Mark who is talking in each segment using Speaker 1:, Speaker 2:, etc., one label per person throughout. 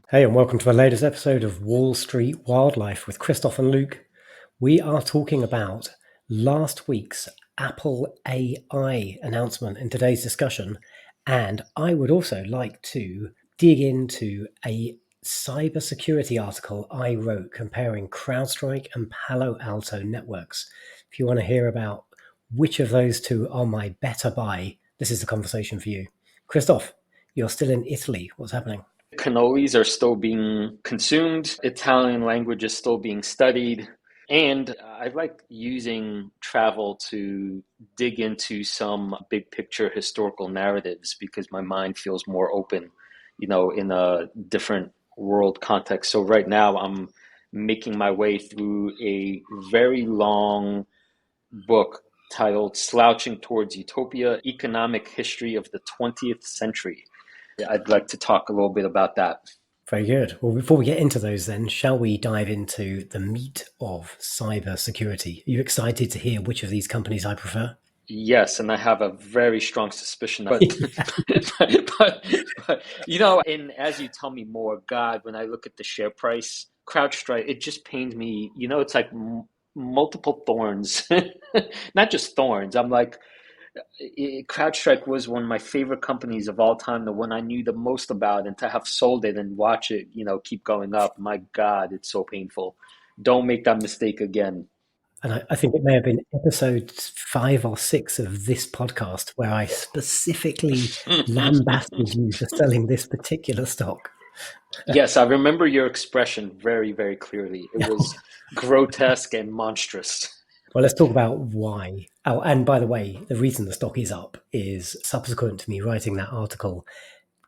Speaker 1: Hey, and welcome to the latest episode of Wall Street Wildlife with Krzysztof and Luke. We are talking about last week's Apple AI announcement in today's discussion, and I would also like to dig into a cybersecurity article I wrote comparing CrowdStrike and Palo Alto networks. If you want to hear about which of those two are my better buy, this is the conversation for you. Krzysztof, you're still in Italy. What's happening?
Speaker 2: Cannolis are still being consumed. Italian language is still being studied. And I like using travel to dig into some big picture historical narratives because my mind feels more open, in a different world context. So right now I'm making my way through a very long book titled Slouching Towards Utopia: Economic History of the 20th Century. I'd like to talk a little bit about that.
Speaker 1: Very good. Well, before we get into those then, shall we dive into the meat of cybersecurity? Are you excited to hear which of these companies I prefer?
Speaker 2: Yes, and I have a very strong suspicion,
Speaker 1: Yeah.
Speaker 2: and as you tell me more, God, when I look at the share price, CrowdStrike, it just pains me. It's like multiple thorns, not just thorns. I'm like, CrowdStrike was one of my favorite companies of all time, the one I knew the most about, and to have sold it and watch it, keep going up, my God, it's so painful. Don't make that mistake again.
Speaker 1: And I think it may have been episode 5 or 6 of this podcast where I specifically lambasted you for selling this particular stock.
Speaker 2: Yes, I remember your expression very, very clearly. It was grotesque and monstrous.
Speaker 1: Well, let's talk about why. Oh, and by the way, the reason the stock is up is subsequent to me writing that article,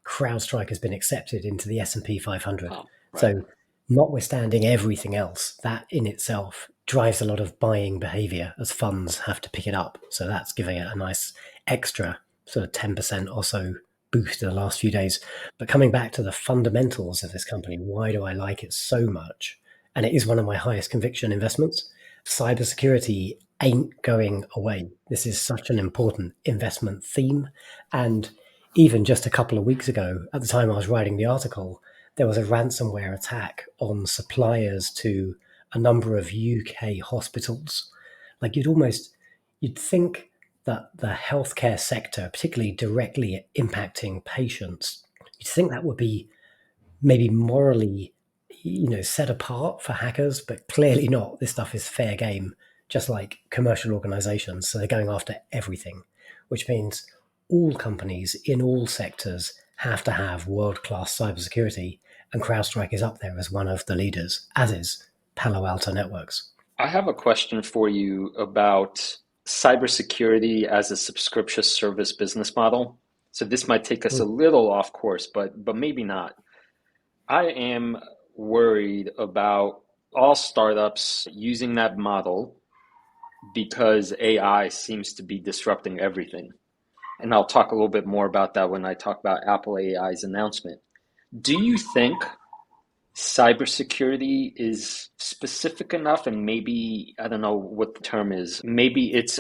Speaker 1: CrowdStrike has been accepted into the S&P 500.
Speaker 2: Oh, right.
Speaker 1: So notwithstanding everything else, that in itself drives a lot of buying behavior as funds have to pick it up. So that's giving it a nice extra sort of 10% or so boost in the last few days. But coming back to the fundamentals of this company, why do I like it so much? And it is one of my highest conviction investments. Cybersecurity ain't going away. This is such an important investment theme. And even just a couple of weeks ago, at the time I was writing the article, there was a ransomware attack on suppliers to a number of UK hospitals. Like you'd think that the healthcare sector, particularly directly impacting patients, you'd think that would be maybe morally, set apart for hackers, but clearly not. This stuff is fair game, just like commercial organizations. So they're going after everything, which means all companies in all sectors have to have world-class cybersecurity, and CrowdStrike is up there as one of the leaders, as is Palo Alto Networks.
Speaker 2: I have a question for you about cybersecurity as a subscription service business model. So this might take us a little off course, but maybe not. I am worried about all startups using that model because AI seems to be disrupting everything. And I'll talk a little bit more about that when I talk about Apple AI's announcement. Do you think cybersecurity is specific enough, and maybe, I don't know what the term is, maybe it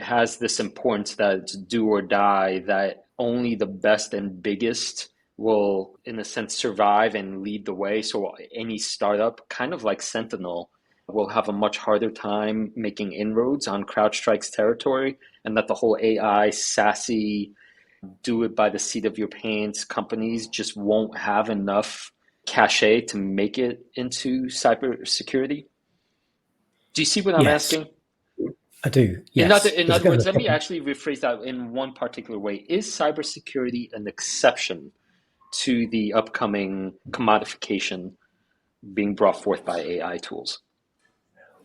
Speaker 2: has this importance that it's do or die, that only the best and biggest will, in a sense, survive and lead the way. So any startup, kind of like Sentinel, will have a much harder time making inroads on CrowdStrike's territory, and that the whole AI, sassy, do it by the seat of your pants companies just won't have enough cachet to make it into cybersecurity. Do you see what I'm
Speaker 1: Yes,
Speaker 2: asking?
Speaker 1: I do.
Speaker 2: In other,
Speaker 1: Yes.
Speaker 2: in
Speaker 1: There's a
Speaker 2: other
Speaker 1: bit of
Speaker 2: words,
Speaker 1: a
Speaker 2: let me
Speaker 1: problem.
Speaker 2: actually rephrase that in one particular way. Is cybersecurity an exception to the upcoming commodification being brought forth by AI tools?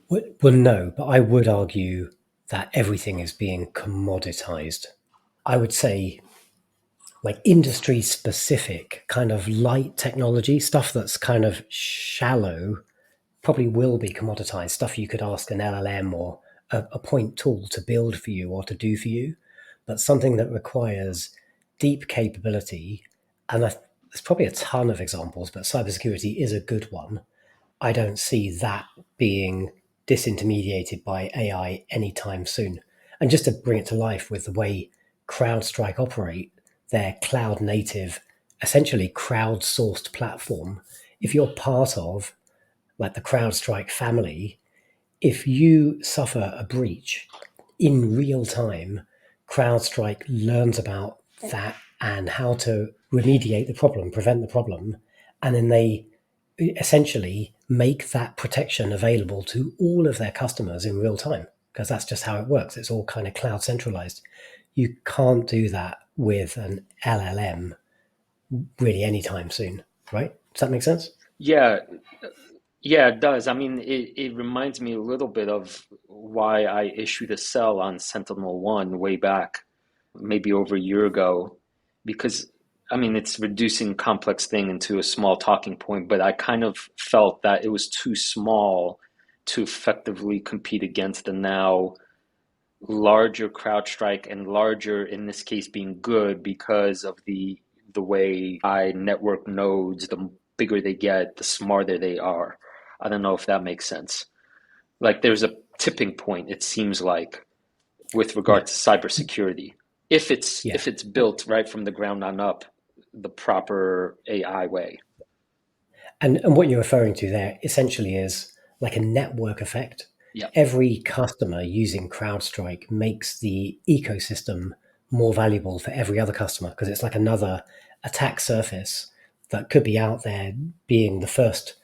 Speaker 1: Well, no, but I would argue that everything is being commoditized. I would say like industry specific kind of light technology stuff that's kind of shallow probably will be commoditized stuff you could ask an LLM or a point tool to build for you or to do for you, but something that requires deep capability. And there's probably a ton of examples, but cybersecurity is a good one. I don't see that being disintermediated by AI anytime soon. And just to bring it to life with the way CrowdStrike operate, their cloud native, essentially crowdsourced platform, if you're part of like the CrowdStrike family, if you suffer a breach in real time, CrowdStrike learns about that and how to remediate the problem, prevent the problem, and then they essentially make that protection available to all of their customers in real time because that's just how it works. It's all kind of cloud centralized. You can't do that with an LLM really anytime soon, right? Does that make sense?
Speaker 2: Yeah, yeah, it does. I mean, it reminds me a little bit of why I issued a sell on Sentinel-1 way back, maybe over a year ago, because I mean, it's reducing complex thing into a small talking point, but I kind of felt that it was too small to effectively compete against the now larger CrowdStrike, and larger in this case being good because of the way I network nodes, the bigger they get, the smarter they are. I don't know if that makes sense. Like there's a tipping point, it seems like, with regard
Speaker 1: Yeah.
Speaker 2: to cybersecurity.
Speaker 1: Yeah.
Speaker 2: If it's built right from the ground on up, the proper AI way.
Speaker 1: And what you're referring to there essentially is like a network effect.
Speaker 2: Yeah.
Speaker 1: Every customer using CrowdStrike makes the ecosystem more valuable for every other customer because it's like another attack surface that could be out there being the first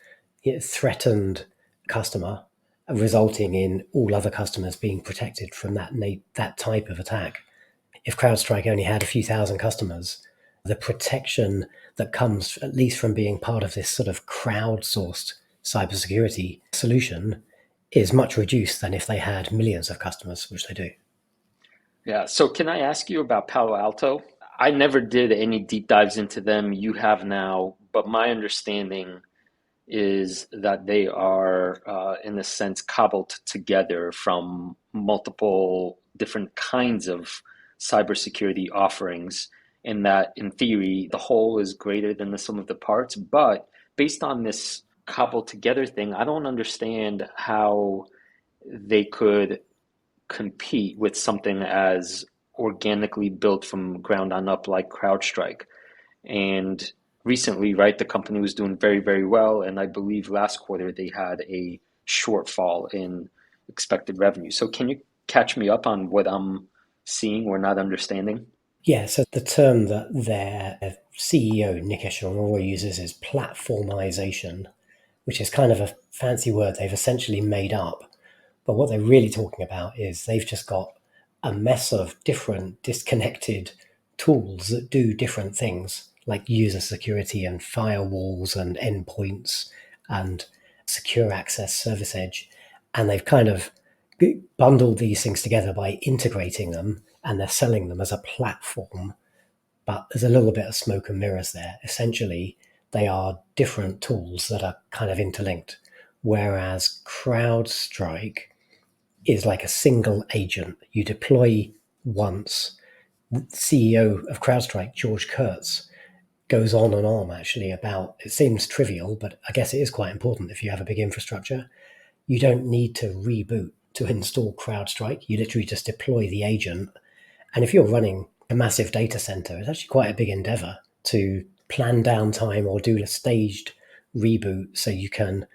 Speaker 1: threatened customer, resulting in all other customers being protected from that type of attack. If CrowdStrike only had a few thousand customers, the protection that comes at least from being part of this sort of crowdsourced cybersecurity solution is much reduced than if they had millions of customers, which they do.
Speaker 2: Yeah. So can I ask you about Palo Alto? I never did any deep dives into them. You have now, but my understanding is that they are, in a sense, cobbled together from multiple different kinds of cybersecurity offerings, and that in theory, the whole is greater than the sum of the parts. But based on this cobbled together thing, I don't understand how they could compete with something as organically built from ground on up like CrowdStrike. And recently, right, the company was doing very, very well. And I believe last quarter they had a shortfall in expected revenue. So can you catch me up on what I'm seeing or not understanding?
Speaker 1: Yeah, so the term that their CEO, Nick Eshelmore, uses is platformization, which is kind of a fancy word they've essentially made up. But what they're really talking about is they've just got a mess of different disconnected tools that do different things, like user security and firewalls and endpoints and secure access service edge. And they've kind of bundled these things together by integrating them and they're selling them as a platform. But there's a little bit of smoke and mirrors there. Essentially, they are different tools that are kind of interlinked. Whereas CrowdStrike is like a single agent. You deploy once. The CEO of CrowdStrike, George Kurtz, goes on and on actually about it seems trivial, but I guess it is quite important if you have a big infrastructure. You don't need to reboot to install CrowdStrike. You literally just deploy the agent. And if you're running a massive data center, it's actually quite a big endeavor to plan downtime or do a staged reboot so you can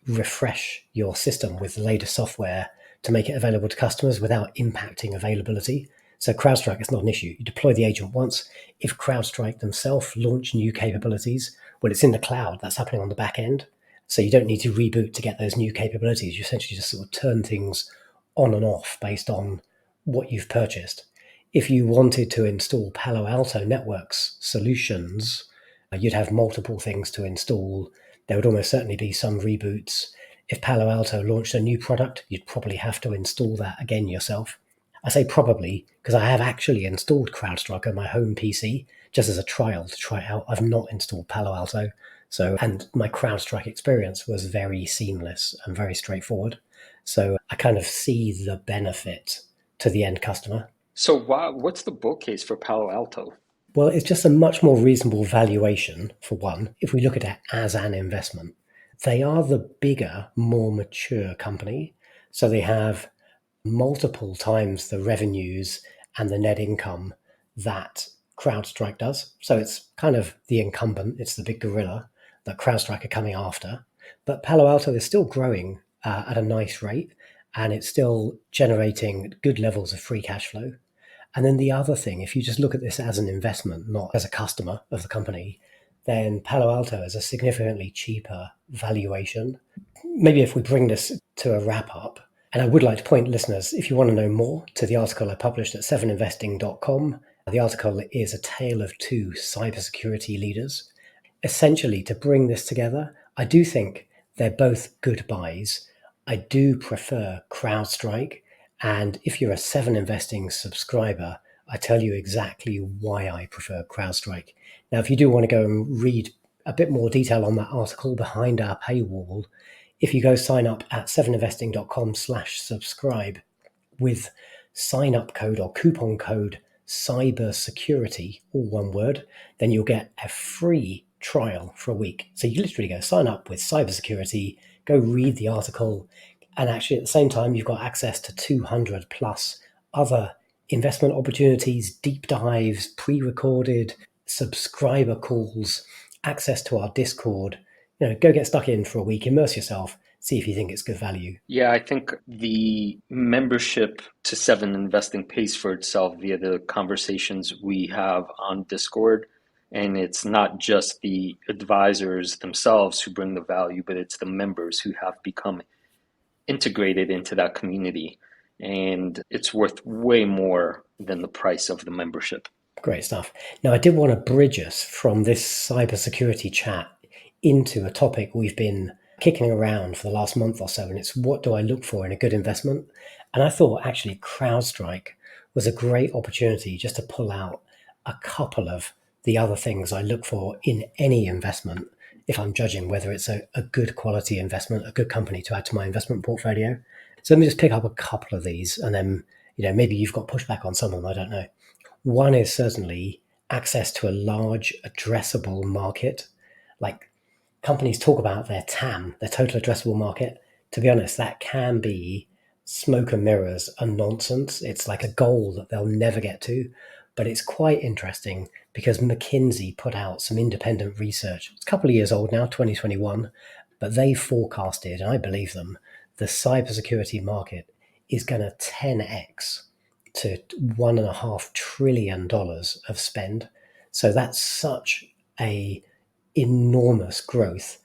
Speaker 1: refresh your system with the latest software to make it available to customers without impacting availability. So CrowdStrike is not an issue. You deploy the agent once. If CrowdStrike themselves launch new capabilities, well, it's in the cloud. That's happening on the back end. So you don't need to reboot to get those new capabilities. You essentially just sort of turn things on and off based on what you've purchased. If you wanted to install Palo Alto Networks solutions, you'd have multiple things to install. There would almost certainly be some reboots. If Palo Alto launched a new product, you'd probably have to install that again yourself. I say probably because I have actually installed CrowdStrike on my home PC just as a trial to try it out. I've not installed Palo Alto. And my CrowdStrike experience was very seamless and very straightforward. So I kind of see the benefit to the end customer.
Speaker 2: So what's the bull case for Palo Alto?
Speaker 1: Well, it's just a much more reasonable valuation, for one, if we look at it as an investment. They are the bigger, more mature company. So they have multiple times the revenues and the net income that CrowdStrike does. So it's kind of the incumbent, it's the big gorilla that CrowdStrike are coming after. But Palo Alto is still growing at a nice rate, and it's still generating good levels of free cash flow. And then the other thing, if you just look at this as an investment, not as a customer of the company, then Palo Alto is a significantly cheaper valuation. Maybe if we bring this to a wrap up, and I would like to point listeners, if you want to know more, to the article I published at 7investing.com. The article is A Tale of Two Cybersecurity Leaders. Essentially, to bring this together, I do think they're both good buys. I do prefer CrowdStrike. And if you're a 7investing subscriber, I tell you exactly why I prefer CrowdStrike. Now, if you do want to go and read a bit more detail on that article behind our paywall, if you go sign up at 7investing.com/subscribe with sign up code or coupon code Cybersecurity, all one word, then you'll get a free trial for a week. So you literally go sign up with Cybersecurity, go read the article, and actually at the same time, you've got access to 200 plus other investment opportunities, deep dives, pre-recorded subscriber calls, access to our Discord. Go get stuck in for a week, immerse yourself, see if you think it's good value.
Speaker 2: Yeah, I think the membership to 7investing pays for itself via the conversations we have on Discord. And it's not just the advisors themselves who bring the value, but it's the members who have become integrated into that community. And it's worth way more than the price of the membership.
Speaker 1: Great stuff. Now, I did want to bridge us from this cybersecurity chat into a topic we've been kicking around for the last month or so, and it's what do I look for in a good investment? And I thought actually CrowdStrike was a great opportunity just to pull out a couple of the other things I look for in any investment if I'm judging whether it's a good quality investment, a good company to add to my investment portfolio. So let me just pick up a couple of these, and then maybe you've got pushback on some of them, I don't know. One is certainly access to a large addressable market. Like, companies talk about their TAM, their total addressable market. To be honest, that can be smoke and mirrors and nonsense. It's like a goal that they'll never get to. But it's quite interesting because McKinsey put out some independent research. It's a couple of years old now, 2021, but they forecasted, and I believe them, the cybersecurity market is going to 10x to $1.5 trillion of spend. So that's such a enormous growth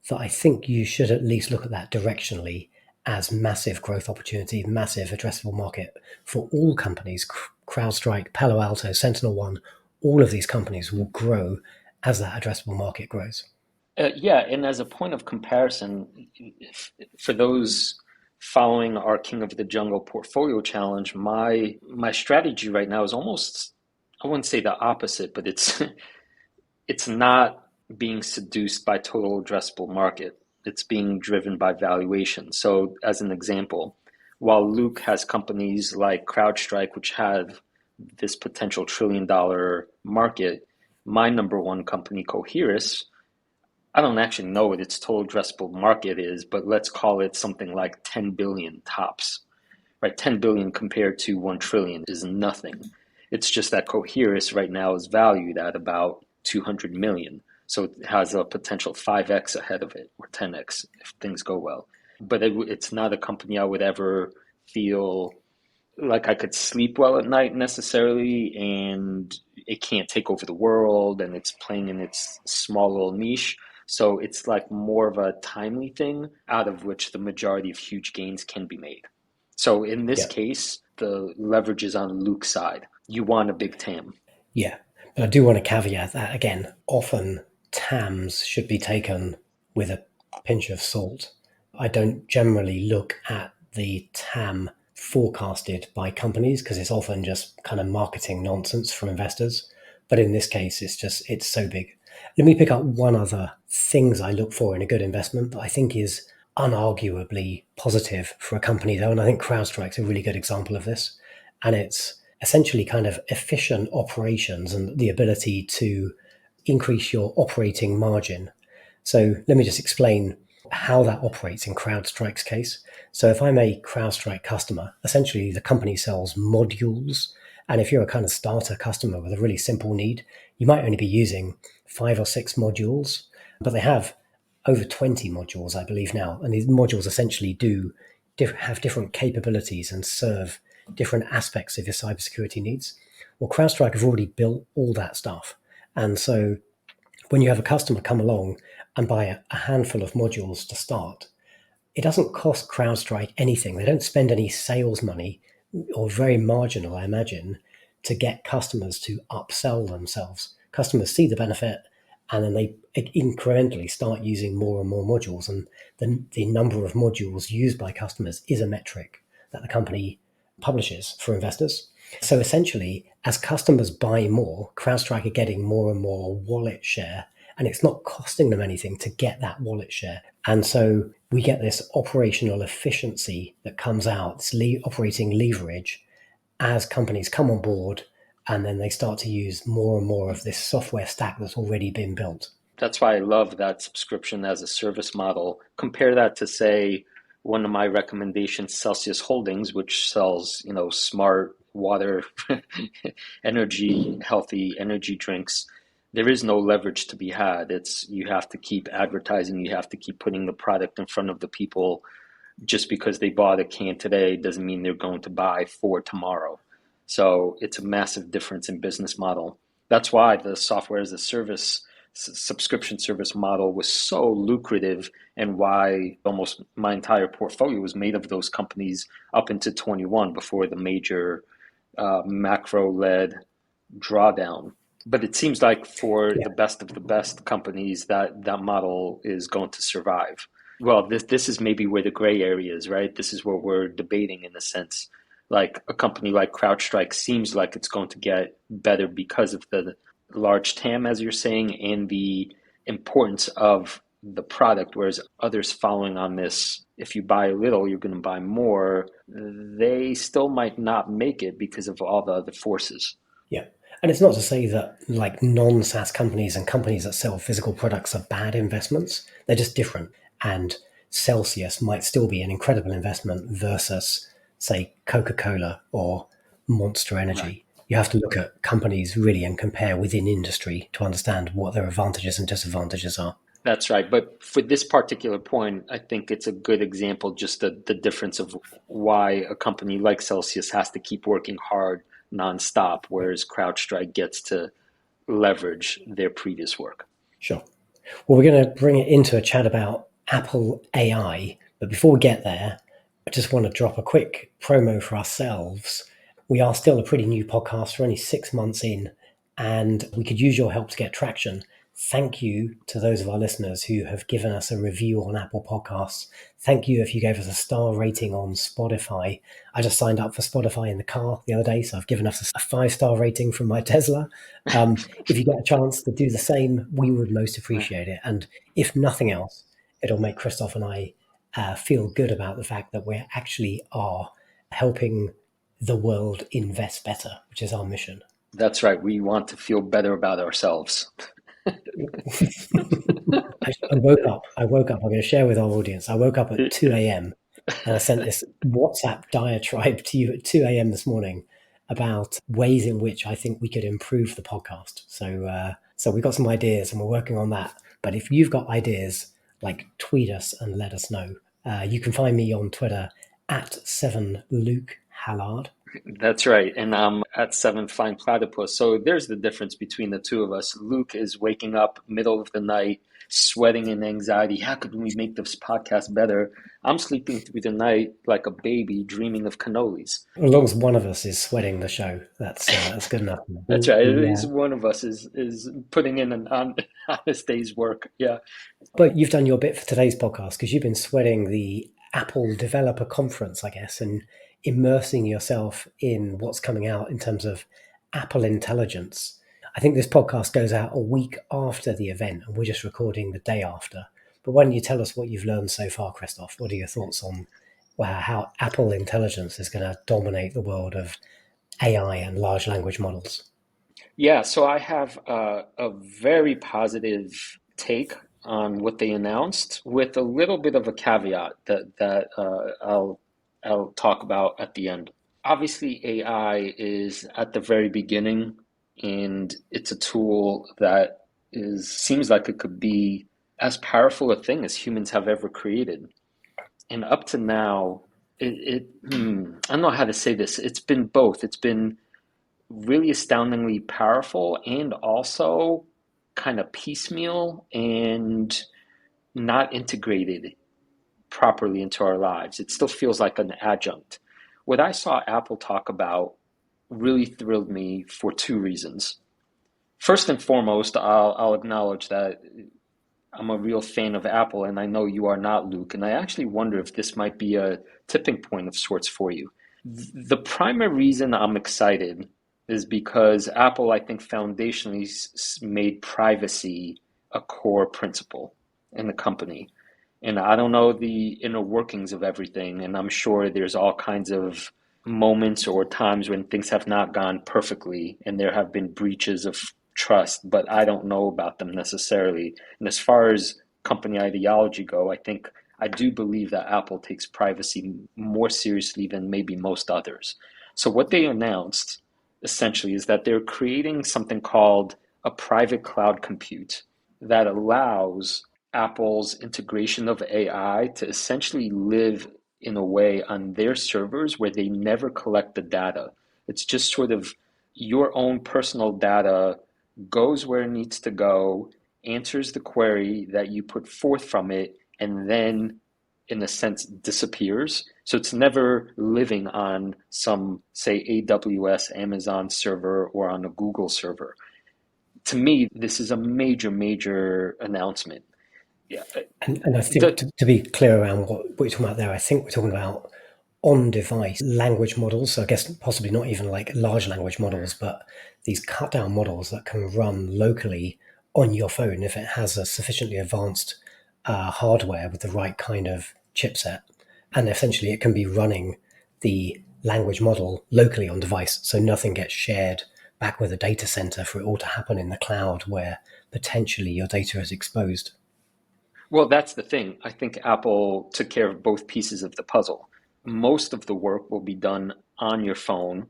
Speaker 1: that I think you should at least look at that directionally as massive growth opportunity, massive addressable market for all companies. CrowdStrike, Palo Alto, SentinelOne, all of these companies will grow as that addressable market grows.
Speaker 2: Yeah, and as a point of comparison, for those following our King of the Jungle portfolio challenge, my strategy right now is almost, I wouldn't say the opposite, but it's not being seduced by total addressable market. It's being driven by valuation. So as an example, while Luke has companies like CrowdStrike, which have this potential $1 trillion market, my number one company, Coherus, I don't actually know what its total addressable market is, but let's call it something like 10 billion tops, right? 10 billion compared to 1 trillion is nothing. It's just that Coherus right now is valued at about 200 million. So it has a potential 5x ahead of it, or 10x if things go well. But it's not a company I would ever feel like I could sleep well at night necessarily, and it can't take over the world, and it's playing in its small little niche. So it's like more of a timely thing out of which the majority of huge gains can be made. So in this case, the leverage is on Luke's side. You want a big TAM.
Speaker 1: Yeah, but I do want to caveat that again, often TAMs should be taken with a pinch of salt. I don't generally look at the TAM forecasted by companies because it's often just kind of marketing nonsense for investors. But in this case, it's so big. Let me pick up one other things I look for in a good investment that I think is unarguably positive for a company though. And I think CrowdStrike's a really good example of this. And it's essentially kind of efficient operations and the ability to increase your operating margin. So let me just explain how that operates in CrowdStrike's case. So if I'm a CrowdStrike customer, essentially the company sells modules, And if you're a kind of starter customer with a really simple need, you might only be using 5 or 6 modules, but they have over 20 modules, I believe now. And these modules essentially do have different capabilities and serve different aspects of your cybersecurity needs. Well, CrowdStrike have already built all that stuff. And so when you have a customer come along and buy a handful of modules to start, it doesn't cost CrowdStrike anything. They don't spend any sales money, or very marginal, I imagine, to get customers to upsell themselves. Customers see the benefit, and then they incrementally start using more and more modules. And the number of modules used by customers is a metric that the company publishes for investors. So essentially, as customers buy more, CrowdStrike are getting more and more wallet share, and it's not costing them anything to get that wallet share. And so we get this operational efficiency that comes out, this operating leverage as companies come on board, and then they start to use more and more of this software stack that's already been built.
Speaker 2: That's why I love that subscription as a service model. Compare that to, say, one of my recommendations, Celsius Holdings, which sells, smart water, healthy energy drinks. There is no leverage to be had. You have to keep advertising, you have to keep putting the product in front of the people. Just because they bought a can today doesn't mean they're going to buy 4 tomorrow. So it's a massive difference in business model. That's why the software as a service subscription service model was so lucrative, and why almost my entire portfolio was made of those companies up into 21 before the major macro-led drawdown. But it seems like for the best of the best companies, that model is going to survive. Well, this is maybe where the gray area is, right? This is where we're debating, in a sense. Like a company like CrowdStrike seems like it's going to get better because of the large TAM, as you're saying, and the importance of the product, whereas others following on this, if you buy a little, you're going to buy more, they still might not make it because of all the other forces.
Speaker 1: Yeah. And it's not to say that like non-SaaS companies and companies that sell physical products are bad investments. They're just different. And Celsius might still be an incredible investment versus, say, Coca-Cola or Monster Energy. Right. You have to look at companies really and compare within industry to understand what their advantages and disadvantages are.
Speaker 2: That's right. But for this particular point, I think it's a good example, just the difference of why a company like Celsius has to keep working hard nonstop, whereas CrowdStrike gets to leverage their previous work.
Speaker 1: Sure. Well, we're going to bring it into a chat about Apple AI. But before we get there, I just want to drop a quick promo for ourselves. We are still a pretty new podcast. We're only 6 months in, and we could use your help to get traction. Thank you to those of our listeners who have given us a review on Apple Podcasts. Thank you if you gave us a star rating on Spotify. I just signed up for Spotify in the car the other day, so I've given us a 5-star rating from my Tesla. If you get a chance to do the same, we would most appreciate it. And if nothing else, it'll make Krzysztof and I feel good about the fact that we actually are helping the world invest better, which is our mission.
Speaker 2: That's right. We want to feel better about ourselves.
Speaker 1: I woke up. I'm going to share with our audience. I woke up at 2 a.m. and I sent this WhatsApp diatribe to you at 2 a.m. this morning about ways in which I think we could improve the podcast. So we've got some ideas and we're working on that. But if you've got ideas, like tweet us and let us know. You can find me on Twitter at 7LukeHallard.
Speaker 2: That's right. And I'm at 7FinePlatypus. So there's the difference between the two of us. Luke is waking up middle of the night, sweating in anxiety. How could we make this podcast better? I'm sleeping through the night like a baby, dreaming of cannolis.
Speaker 1: As long as one of us is sweating the show, that's good enough.
Speaker 2: That's right. At least one of us is putting in an honest day's work. Yeah.
Speaker 1: But you've done your bit for today's podcast because you've been sweating the Apple Developer Conference, I guess, and immersing yourself in what's coming out in terms of Apple intelligence. I think this podcast goes out a week after the event and we're just recording the day after. But why don't you tell us what you've learned so far, Krzysztof? What are your thoughts on how Apple intelligence is going to dominate the world of AI and large language models?
Speaker 2: Yeah, so I have a very positive take on what they announced, with a little bit of a caveat that I'll talk about at the end. obviously AI is at the very beginning, and it's a tool that is seems like it could be as powerful a thing as humans have ever created. And up to now, I don't know how to say this. It's been both. It's been really astoundingly powerful and also kind of piecemeal and not integrated properly into our lives. It still feels like an adjunct. What I saw Apple talk about really thrilled me for two reasons. First and foremost, I'll acknowledge that I'm a real fan of Apple, and I know you are not, Luke. And I actually wonder if this might be a tipping point of sorts for you. The primary reason I'm excited is because Apple, I think, foundationally made privacy a core principle in the company. And I don't know the inner workings of everything, and I'm sure there's all kinds of moments or times when things have not gone perfectly and there have been breaches of trust, but I don't know about them necessarily. And as far as company ideology go, I do believe that Apple takes privacy more seriously than maybe most others. So what they announced essentially is that they're creating something called a private cloud compute that allows Apple's integration of AI to essentially live in a way on their servers where they never collect the data. It's just sort of your own personal data goes where it needs to go, answers the query that you put forth from it, and then, in a sense, disappears. So it's never living on some, say, AWS, Amazon server or on a Google server. To me, this is a major, major announcement. Yeah.
Speaker 1: And I think
Speaker 2: The,
Speaker 1: to be clear around what you're talking about there, I think we're talking about on-device language models. So I guess possibly not even like large language models, but these cut-down models that can run locally on your phone if it has a sufficiently advanced hardware with the right kind of chipset. And essentially it can be running the language model locally on device. So nothing gets shared back with a data center for it all to happen in the cloud where potentially your data is exposed.
Speaker 2: well, that's the thing. I think Apple took care of both pieces of the puzzle. Most of the work will be done on your phone,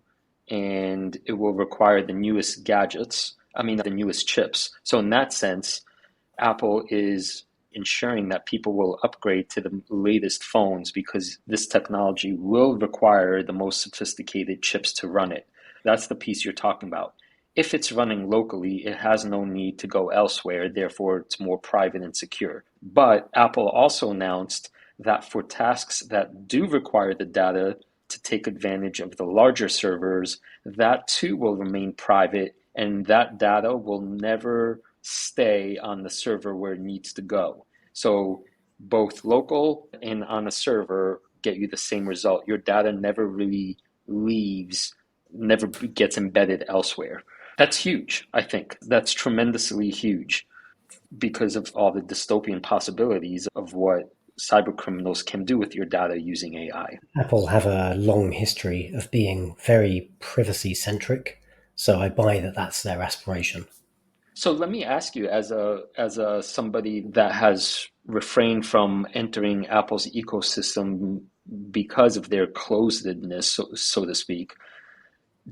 Speaker 2: and it will require the newest gadgets, I mean, the newest chips. So, in that sense, Apple is ensuring that people will upgrade to the latest phones because this technology will require the most sophisticated chips to run it. That's the piece you're talking about. If it's running locally, it has no need to go elsewhere, therefore, it's more private and secure. But Apple also announced that for tasks that do require the data to take advantage of the larger servers, that too will remain private, and that data will never stay on the server where it needs to go. So both local and on a server get you the same result. Your data never really leaves, never gets embedded elsewhere. That's huge, I think. That's tremendously huge because of all the dystopian possibilities of what cyber criminals can do with your data using AI.
Speaker 1: Apple have a long history of being very privacy centric, so I buy that that's their aspiration.
Speaker 2: So let me ask you, as a somebody that has refrained from entering Apple's ecosystem because of their closedness, so to speak,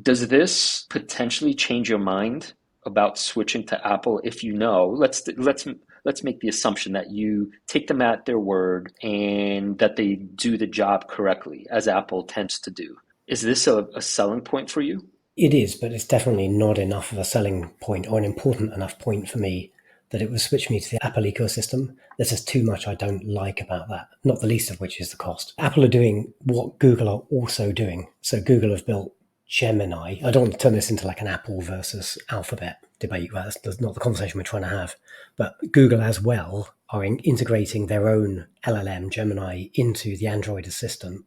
Speaker 2: does this potentially change your mind about switching to Apple if you know, let's make the assumption that you take them at their word and that they do the job correctly, as Apple tends to do. Is this a selling point for you?
Speaker 1: It is, but it's definitely not enough of a selling point or an important enough point for me that it would switch me to the Apple ecosystem. There's just too much I don't like about that, not the least of which is the cost. Apple are doing what Google are also doing. So Google have built Gemini. I don't want to turn this into like an Apple versus Alphabet debate. Well, that's not the conversation we're trying to have. But Google as well are integrating their own LLM, Gemini, into the Android assistant.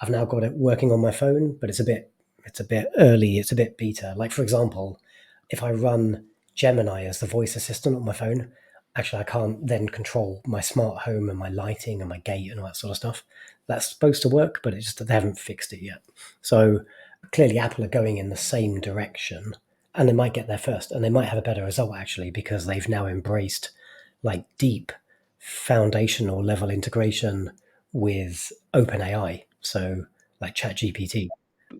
Speaker 1: I've now got it working on my phone, but it's a bit early, it's a bit beta. Like for example, if I run Gemini as the voice assistant on my phone, actually I can't then control my smart home and my lighting and my gate and all that sort of stuff. That's supposed to work, but it's just that they haven't fixed it yet. So clearly Apple are going in the same direction and they might get there first and they might have a better result actually because they've now embraced like deep foundational level integration with OpenAI. So like ChatGPT.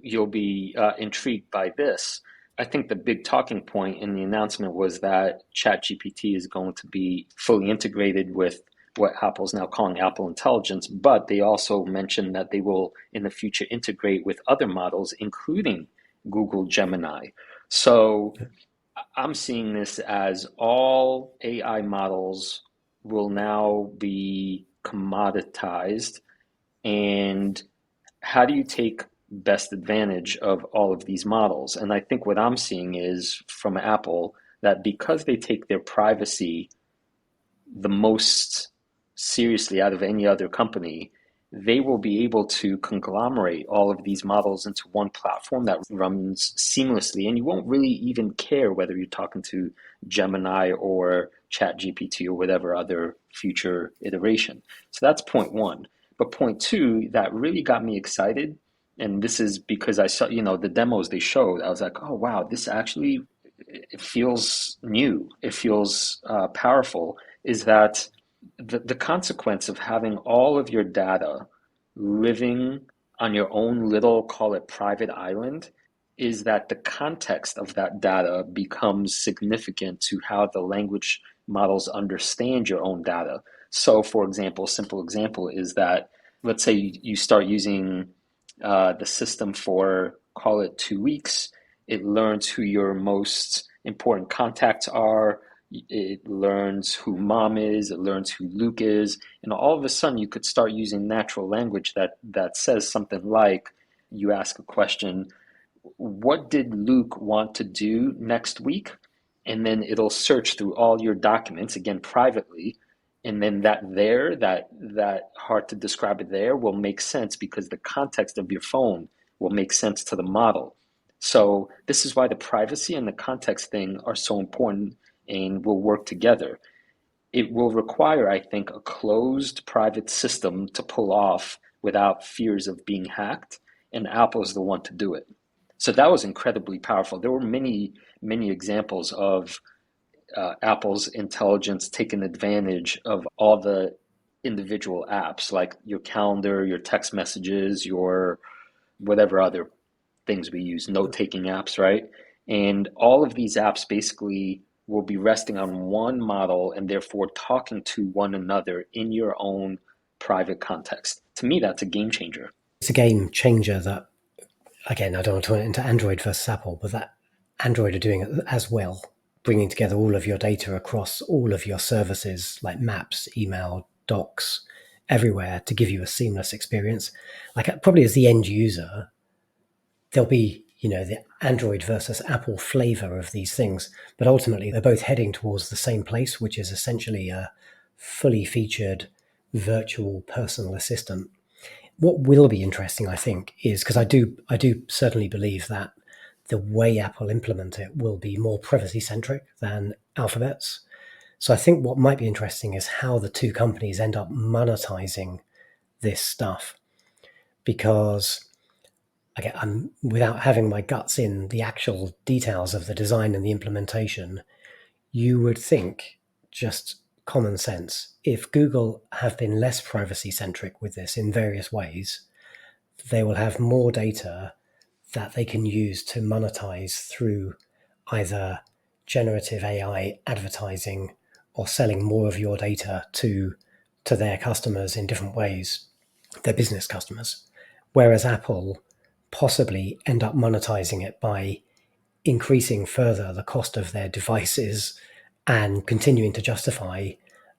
Speaker 2: you'll be intrigued by this. I think the big talking point in the announcement was that ChatGPT is going to be fully integrated with what Apple's now calling Apple Intelligence, but they also mentioned that they will in the future integrate with other models, including Google Gemini. So I'm seeing this as all AI models will now be commoditized. And how do you take best advantage of all of these models? And I think what I'm seeing is from Apple that because they take their privacy the most seriously out of any other company, they will be able to conglomerate all of these models into one platform that runs seamlessly. And you won't really even care whether you're talking to Gemini or ChatGPT or whatever other future iteration. So that's point one. But point two, that really got me excited. And this is because I saw, the demos they showed. I was like, oh, wow, this actually, it feels new. It feels powerful. Is that the consequence of having all of your data living on your own little, call it private island, is that the context of that data becomes significant to how the language models understand your own data. So, for example, a simple example is that let's say you start using the system for, call it 2 weeks, it learns who your most important contacts are. It learns who mom is, it learns who Luke is, and all of a sudden you could start using natural language that says something like, you ask a question, what did Luke want to do next week? And then it'll search through all your documents, again, privately, and then that hard to describe it there will make sense because the context of your phone will make sense to the model. So this is why the privacy and the context thing are so important and will work together. It will require, I think, a closed private system to pull off without fears of being hacked, and Apple is the one to do it. So that was incredibly powerful. There were many, many examples of Apple's intelligence taking advantage of all the individual apps, like your calendar, your text messages, your whatever other things we use, note-taking apps, right? And all of these apps basically will be resting on one model and therefore talking to one another in your own private context. To me, that's a game changer.
Speaker 1: It's a game changer that, again, I don't want to turn it into Android versus Apple, but that Android are doing it as well, bringing together all of your data across all of your services like maps, email, docs, everywhere to give you a seamless experience. Like probably as the end user, there'll be, the Android versus Apple flavor of these things, but ultimately they're both heading towards the same place, which is essentially a fully featured virtual personal assistant. What will be interesting, I think, is because I do certainly believe that the way Apple implement it will be more privacy centric than Alphabet's. So I think what might be interesting is how the two companies end up monetizing this stuff, because again, without having my guts in the actual details of the design and the implementation, you would think, just common sense, if Google have been less privacy centric with this in various ways, they will have more data that they can use to monetize through either generative AI advertising or selling more of your data to their customers in different ways, their business customers. Whereas Apple possibly end up monetizing it by increasing further the cost of their devices and continuing to justify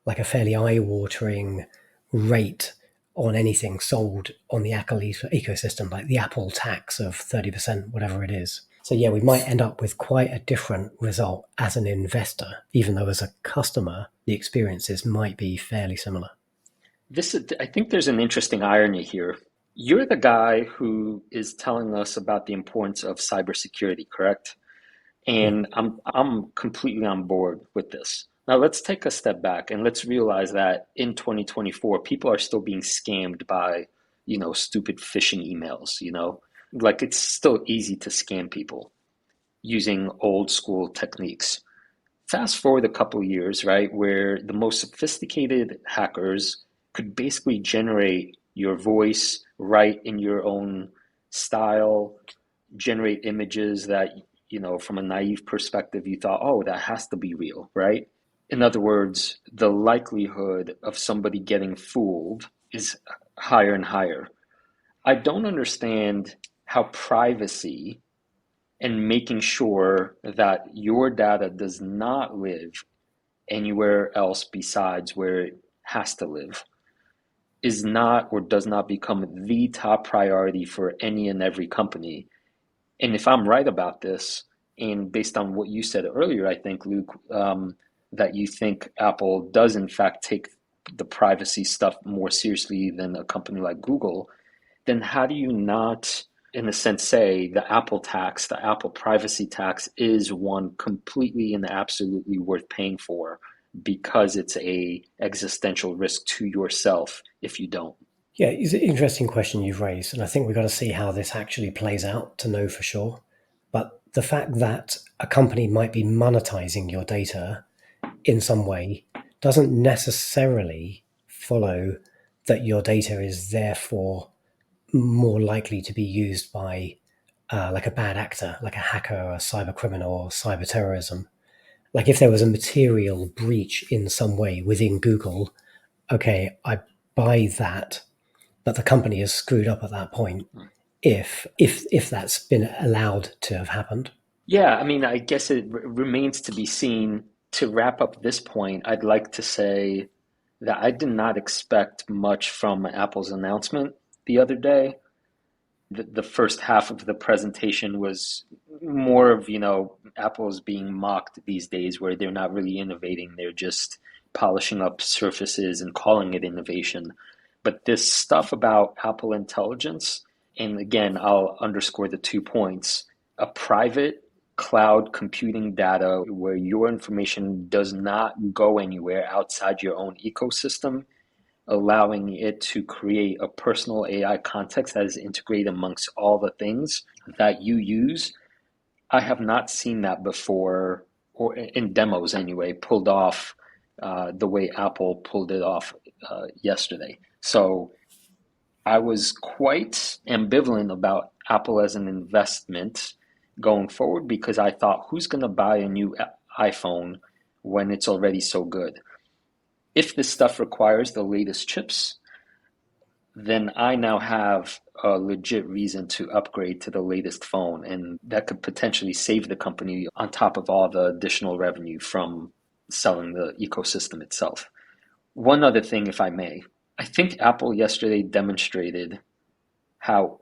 Speaker 1: like a fairly eye-watering rate on anything sold on the Apple ecosystem, like the Apple tax of 30%, whatever it is. So yeah, we might end up with quite a different result as an investor, even though as a customer, the experiences might be fairly similar.
Speaker 2: I think there's an interesting irony here. You're the guy who is telling us about the importance of cybersecurity, correct?
Speaker 1: Yeah.
Speaker 2: And I'm completely on board with this. Now let's take a step back and let's realize that in 2024, people are still being scammed by, stupid phishing emails. Like it's still easy to scam people using old school techniques. Fast forward a couple of years, right, where the most sophisticated hackers could basically generate your voice right in your own style, generate images that, from a naive perspective, you thought, oh, that has to be real, right? In other words, the likelihood of somebody getting fooled is higher and higher. I don't understand how privacy and making sure that your data does not live anywhere else besides where it has to live is not or does not become the top priority for any and every company. And if I'm right about this, and based on what you said earlier, I think, Luke, that you think Apple does in fact take the privacy stuff more seriously than a company like Google, then how do you not, in a sense, say the Apple tax, the Apple privacy tax is one completely and absolutely worth paying for because it's a existential risk to yourself if you don't?
Speaker 1: Yeah, it's an interesting question you've raised, and I think we've got to see how this actually plays out to know for sure. But the fact that a company might be monetizing your data in some way doesn't necessarily follow that your data is therefore more likely to be used by like a bad actor, like a hacker or a cyber criminal or cyber terrorism. Like if there was a material breach in some way within Google, okay, I buy that, but the company is screwed up at that point if that's been allowed to have happened.
Speaker 2: Yeah, I mean, I guess it remains to be seen. To wrap up this point, I'd like to say that I did not expect much from Apple's announcement the other day. The first half of the presentation was more of, Apple's being mocked these days where they're not really innovating. They're just polishing up surfaces and calling it innovation. But this stuff about Apple Intelligence, and again, I'll underscore the 2 points: a private cloud computing data where your information does not go anywhere outside your own ecosystem, allowing it to create a personal AI context that is integrated amongst all the things that you use. I have not seen that before, or in demos anyway, pulled off the way Apple pulled it off yesterday. So I was quite ambivalent about Apple as an investment going forward because I thought, who's going to buy a new iPhone when it's already so good? If this stuff requires the latest chips, then I now have a legit reason to upgrade to the latest phone, and that could potentially save the company on top of all the additional revenue from selling the ecosystem itself. One other thing, if I may, I think Apple yesterday demonstrated how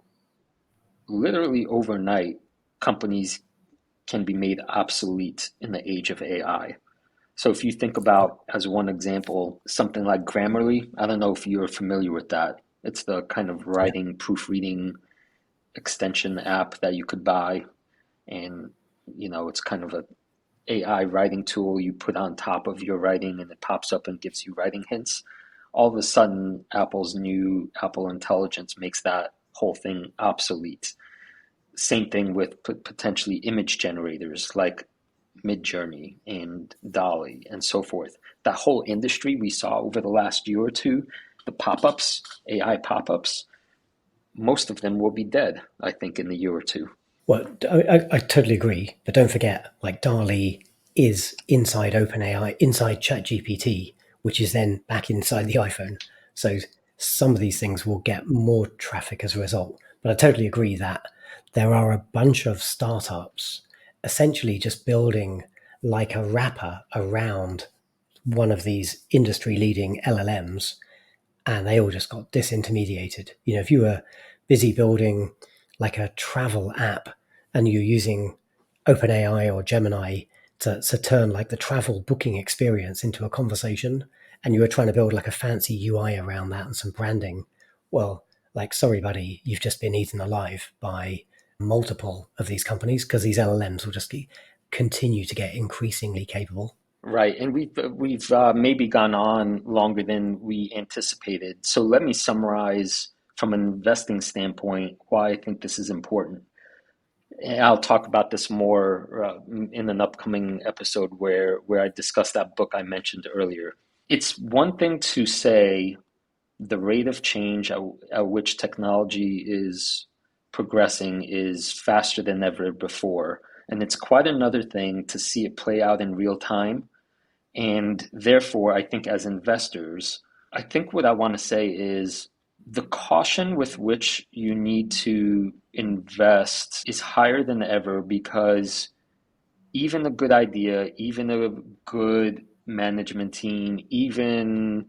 Speaker 2: literally overnight companies can be made obsolete in the age of AI. So if you think about, as one example, something like Grammarly, I don't know if you're familiar with that. It's the kind of
Speaker 1: Yeah.
Speaker 2: writing, proofreading extension app that you could buy. And, it's kind of a AI writing tool you put on top of your writing and it pops up and gives you writing hints. All of a sudden, Apple's new Apple Intelligence makes that whole thing obsolete. Same thing with potentially image generators like Midjourney and Dolly and so forth. That whole industry we saw over the last year or two, the pop-ups, AI pop-ups, most of them will be dead, I think, in a year or two.
Speaker 1: Well, I totally agree, but don't forget, like DALI is inside OpenAI, inside ChatGPT, which is then back inside the iPhone. So some of these things will get more traffic as a result. But I totally agree that there are a bunch of startups essentially just building like a wrapper around one of these industry leading LLMs, and they all just got disintermediated. If you were busy building like a travel app and you're using OpenAI or Gemini to turn like the travel booking experience into a conversation, and you were trying to build like a fancy UI around that and some branding, well, like, sorry, buddy, you've just been eaten alive by multiple of these companies because these LLMs will just continue to get increasingly capable.
Speaker 2: Right, and we've maybe gone on longer than we anticipated. So let me summarize from an investing standpoint why I think this is important. And I'll talk about this more in an upcoming episode where I discuss that book I mentioned earlier. It's one thing to say the rate of change at which technology is progressing is faster than ever before. And it's quite another thing to see it play out in real time. And therefore, I think as investors, I think what I want to say is the caution with which you need to invest is higher than ever, because even a good idea, even a good management team, even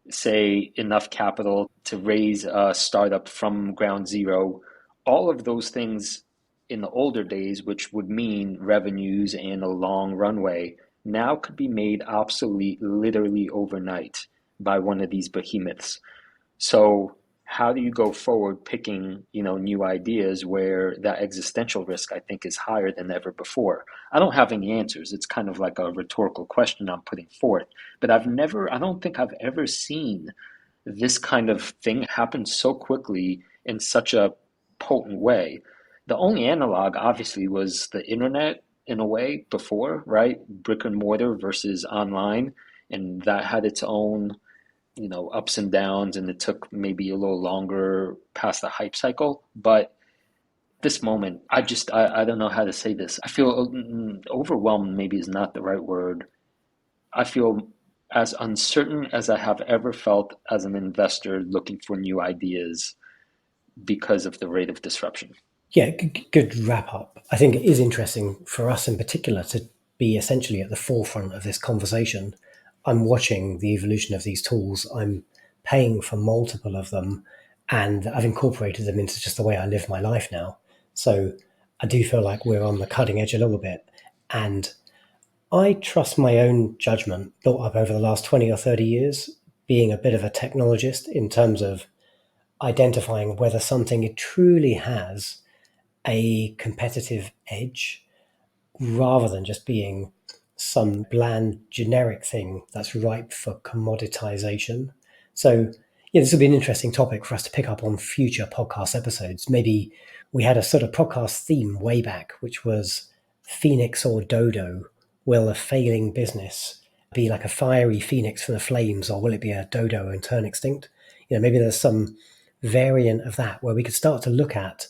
Speaker 2: say enough capital to raise a startup from ground zero, all of those things in the older days, which would mean revenues and a long runway, now could be made obsolete literally overnight by one of these behemoths. So how do you go forward picking, new ideas where that existential risk, I think, is higher than ever before? I don't have any answers. It's kind of like a rhetorical question I'm putting forth. But I don't think I've ever seen this kind of thing happen so quickly in such a potent way. The only analog, obviously, was the internet in a way before, right? Brick and mortar versus online. And that had its own ups and downs, and it took maybe a little longer past the hype cycle. But this moment, I don't know how to say this. I feel overwhelmed, maybe is not the right word. I feel as uncertain as I have ever felt as an investor looking for new ideas because of the rate of disruption.
Speaker 1: Yeah, good wrap up. I think it is interesting for us in particular to be essentially at the forefront of this conversation. I'm watching the evolution of these tools. I'm paying for multiple of them, and I've incorporated them into just the way I live my life now. So I do feel like we're on the cutting edge a little bit. And I trust my own judgment built up over the last 20 or 30 years, being a bit of a technologist in terms of identifying whether something truly has a competitive edge rather than just being some bland generic thing that's ripe for commoditization. So, yeah, this will be an interesting topic for us to pick up on future podcast episodes. Maybe we had a sort of podcast theme way back, which was Phoenix or Dodo. Will a failing business be like a fiery phoenix from the flames, or will it be a dodo and turn extinct? Maybe there's some variant of that where we could start to look at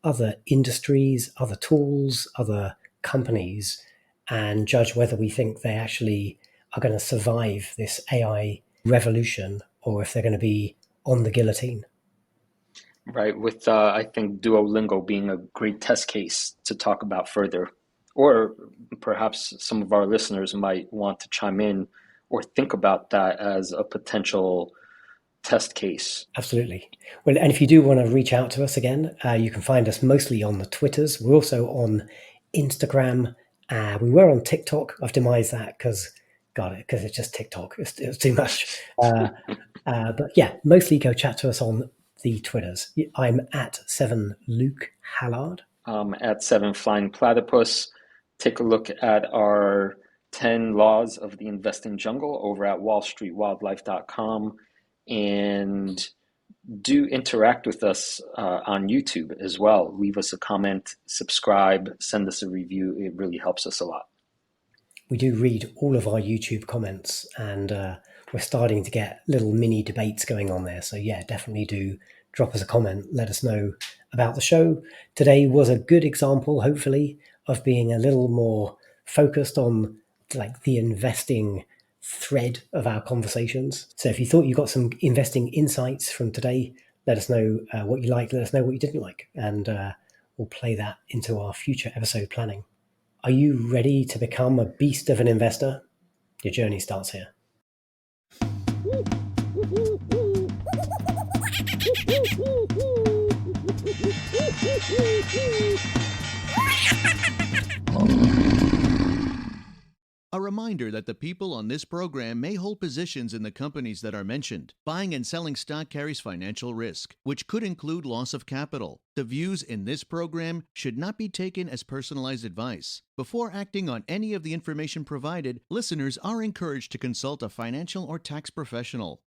Speaker 1: other industries, other tools, other companies, and judge whether we think they actually are going to survive this AI revolution or if they're going to be on the guillotine.
Speaker 2: Right, with I think Duolingo being a great test case to talk about further. Or perhaps some of our listeners might want to chime in or think about that as a potential test case.
Speaker 1: Absolutely. Well, and if you do want to reach out to us again, you can find us mostly on the Twitters. We're also on Instagram. We were on TikTok. I've demised that because it's just TikTok. It's too much. But yeah, mostly go chat to us on the Twitters. I'm at 7LukeHallard.
Speaker 2: At 7FlyingPlatypus. Take a look at our 10 laws of the investing jungle over at wallstreetwildlife.com, and do interact with us on YouTube as well. Leave us a comment, subscribe, send us a review. It really helps us a lot.
Speaker 1: We do read all of our YouTube comments, and we're starting to get little mini debates going on there. So yeah, definitely do drop us a comment. Let us know about the show. Today was a good example, hopefully, of being a little more focused on like the investing thread of our conversations. So if you thought you got some investing insights from today, let us know what you liked, let us know what you didn't like, and we'll play that into our future episode planning. Are you ready to become a beast of an investor? Your journey starts here.
Speaker 3: A reminder that the people on this program may hold positions in the companies that are mentioned. Buying and selling stock carries financial risk, which could include loss of capital. The views in this program should not be taken as personalized advice. Before acting on any of the information provided, listeners are encouraged to consult a financial or tax professional.